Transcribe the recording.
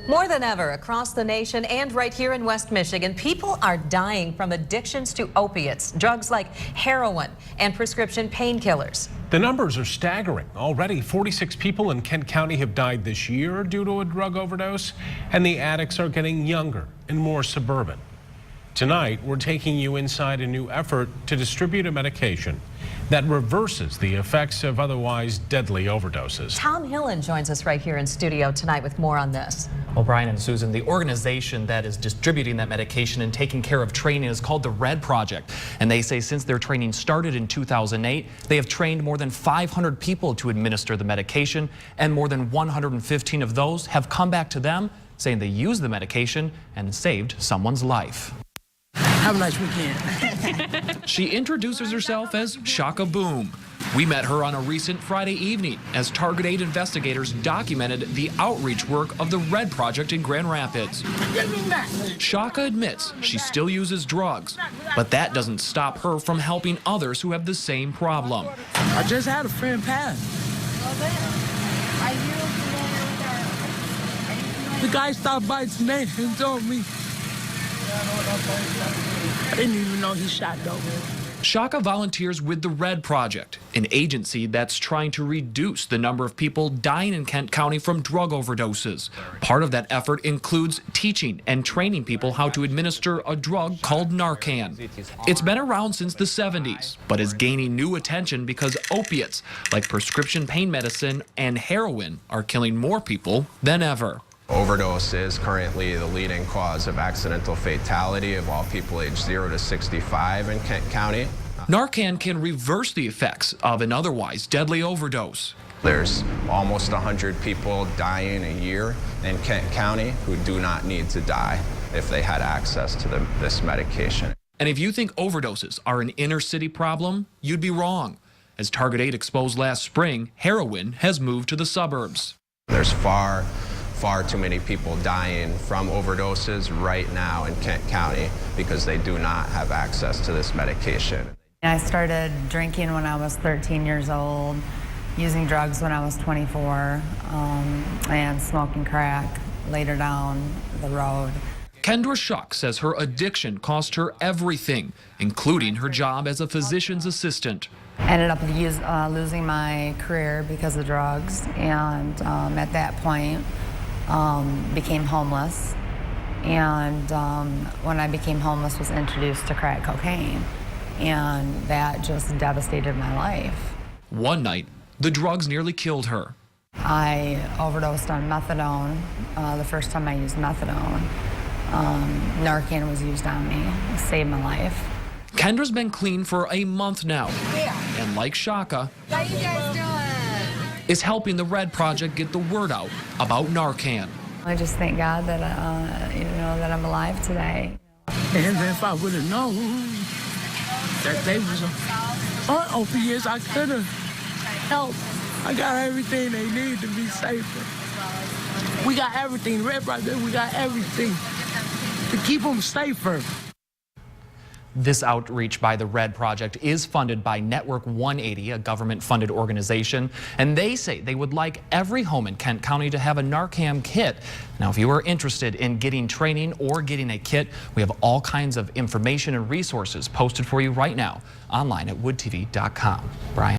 More than ever across the nation and right here in West Michigan, people are dying from addictions to opiates, drugs like heroin and prescription painkillers. The numbers are staggering. Already 46 people in Kent County have died this year due to a drug overdose, and the addicts are getting younger and more suburban. Tonight, we're taking you inside a new effort to distribute a medication that reverses the effects of otherwise deadly overdoses. Tom Hillen joins us right here in studio tonight with more on this. Well, Brian and Susan, the organization that is distributing that medication and taking care of training is called the Red Project. And they say since their training started in 2008, they have trained more than 500 people to administer the medication, and more than 115 of those have come back to them saying they used the medication and saved someone's life. Have a nice weekend. She introduces herself as Shaka Boom. We met her on a recent Friday evening as Target 8 investigators documented the outreach work of the Red Project in Grand Rapids. Shaka admits she still uses drugs, but that doesn't stop her from helping others who have the same problem. I just had a friend pass. The guy stopped by today and told me. I didn't even know he shot though. Shaka volunteers with the Red Project, an agency that's trying to reduce the number of people dying in Kent County from drug overdoses. Part of that effort includes teaching and training people how to administer a drug called Narcan. It's been around since the 70s, but is gaining new attention because opiates, like prescription pain medicine and heroin, are killing more people than ever. Overdose is currently the leading cause of accidental fatality of all people aged 0 to 65 in Kent County. Narcan can reverse the effects of an otherwise deadly overdose. There's almost 100 people dying a year in Kent County who do not need to die if they had access to this medication. And if you think overdoses are an inner city problem, you'd be wrong. As Target 8 exposed last spring, heroin has moved to the suburbs. There's far too many people dying from overdoses right now in Kent County because they do not have access to this medication. I started drinking when I was 13 years old, using drugs when I was 24, and smoking crack later down the road. Kendra Shuck says her addiction cost her everything, including her job as a physician's assistant. I ended up losing my career because of drugs, and at that point, became homeless, and when I became homeless was introduced to crack cocaine, and that just devastated my life. One night, the drugs nearly killed her. I overdosed on methadone, the first time I used methadone. Narcan was used on me. It saved my life. Kendra's been clean for a month now, and like Shaka, How you guys doing? is helping the Red Project get the word out about Narcan. I just thank God that that I'm alive today. And if I would have known that they was on opiates, I could have helped. I got everything they need to be safer. We got everything, Red Project, we got everything to keep them safer. This outreach by the Red Project is funded by Network 180, a government-funded organization, and they say they would like every home in Kent County to have a Narcan kit. Now, if you are interested in getting training or getting a kit, we have all kinds of information and resources posted for you right now online at woodtv.com. Brian.